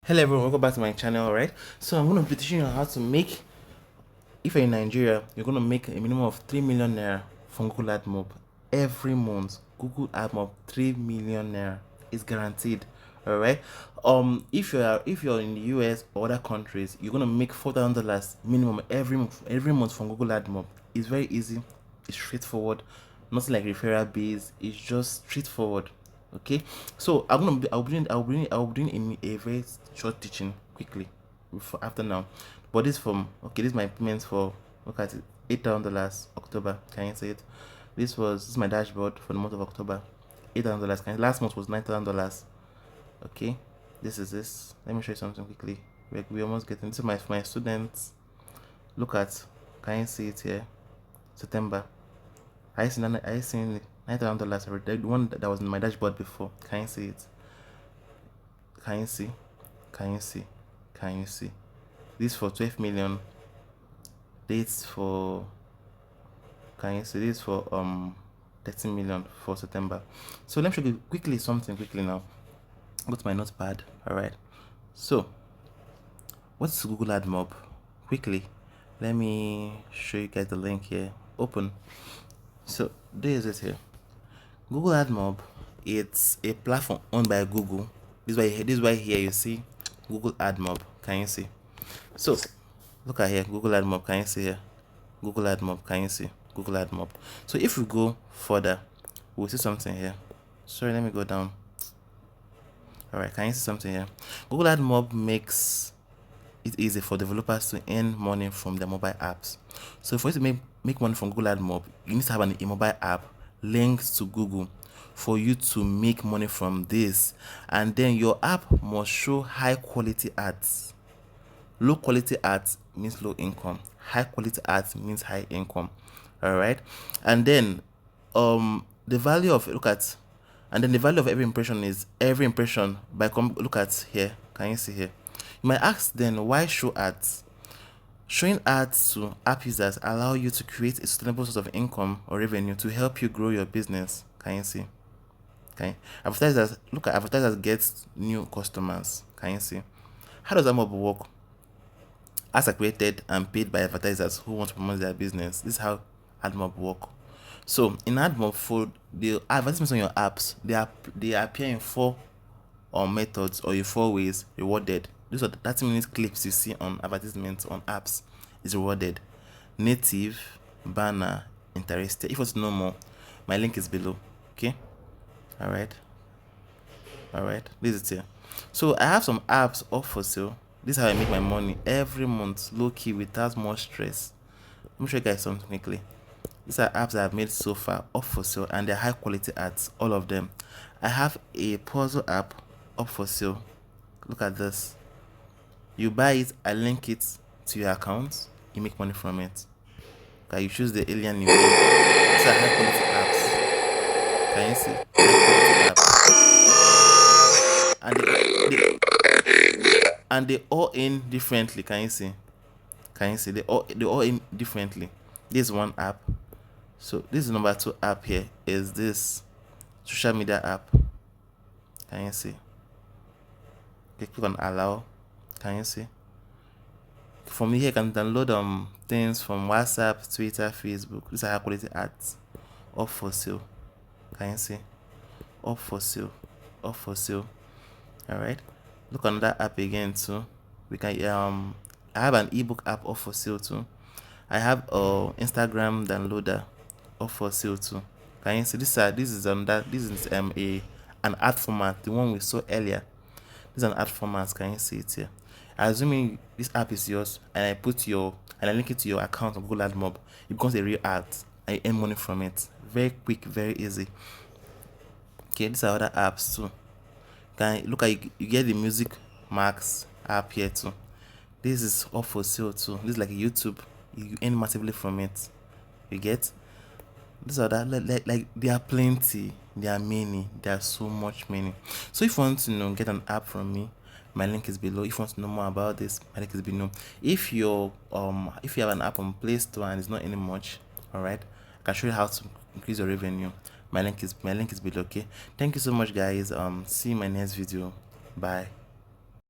Hello everyone, welcome back to my channel. Right, so I'm going to be teaching you how to make, if you're in Nigeria, you're going to make a minimum of 3 million naira from Google Admob every month. Google Admob 3 million naira is guaranteed. All right, if you're in the US or other countries, you're going to make $4,000 minimum every month from Google Admob. It's very easy, it's straightforward, nothing like referral base. It's just straightforward. Okay, so I'll be doing a very short teaching quickly before after now. But this this is my payments for, look at it, $8,000 October. Can you see it? This is my dashboard for the month of October. $8,000. Last month was $9,000. Okay, this is this. Let me show you something quickly. We almost getting, this is my students. Look at, can you see it here? September. I seen $9,000 already. The one that was in my dashboard before. Can you see it? Can you see? Can you see? Can you see? This for 12 million. Dates for, can you see this for 13 million for September. So let me show you quickly something quickly now. Go to my notepad. Alright. So what's Google Admob? Quickly. Let me show you guys the link here. Open. So there is it here. Google Admob, it's a platform owned by Google. This is why here you see Google Admob. Can you see? So look at here, Google Admob. Can you see here? Google Admob. Can you see? Google Admob. So if we go further, we'll see something here. Sorry, let me go down. Alright, can you see something here? Google Admob makes it easy for developers to earn money from their mobile apps. So for you to make money from Google Admob, you need to have a mobile app linked to Google for you to make money from this. And then your app must show high quality ads. Low quality ads means low income. High quality ads means high income. All right, and then the value of, the value of every impression is every impression by look at here. Can you see here? You might ask then, why show ads? Showing ads to app users allow you to create a sustainable source of income or revenue to help you grow your business. Can you see? Okay, advertisers get new customers. Can you see? How does Admob work? Ads are created and paid by advertisers who want to promote their business. This is how Admob work. So in Admob, for the advertisements on your apps, they appear in 4 methods or in 4 ways rewarded. These are the 30-minute clips you see on advertisements on apps is rewarded: native, banner, interested. If you want to know more, my link is below. Okay, all right, this is here. So I have some apps up for sale. This is how I make my money every month, low key, without much stress. Let me show you guys something quickly. These are apps that I've made so far up for sale, and they're high quality ads, all of them. I have a puzzle app up for sale. Look at this. You buy it, I link it to your account, you make money from it. Okay, you choose the alien you want. These are high quality apps. Can you see? High quality apps. And they all in differently. Can you see? Can you see? They all in differently. This is one app. So this is number 2 app here. Is this social media app? Can you see? Okay, click on allow. Can you see? From here you can download things from WhatsApp, Twitter, Facebook. These are high quality ads. Up for sale. Can you see? Up for sale. Up for sale. Alright. Look on that app again too. We can I have an ebook app up for sale too. I have Instagram downloader up for sale too. Can you see? This is an ad format, the one we saw earlier. This is an ad format. Can you see it here? Assuming this app is yours, and I link it to your account on Google Admob, it becomes a real ad. I earn money from it. Very quick, very easy. Okay, these are other apps too. Can look at, you get the Music Max app here too. This is up for sale too. This is like a YouTube. You earn massively from it. You get? These are that like there are plenty. There are many. There are so much many. So if you want to get an app from me, my link is below. If you want to know more about this, my link is below. If you have an app on Play Store and it's not any much, alright, I can show you how to increase your revenue. My link is below. Okay, thank you so much guys. See you in my next video. Bye.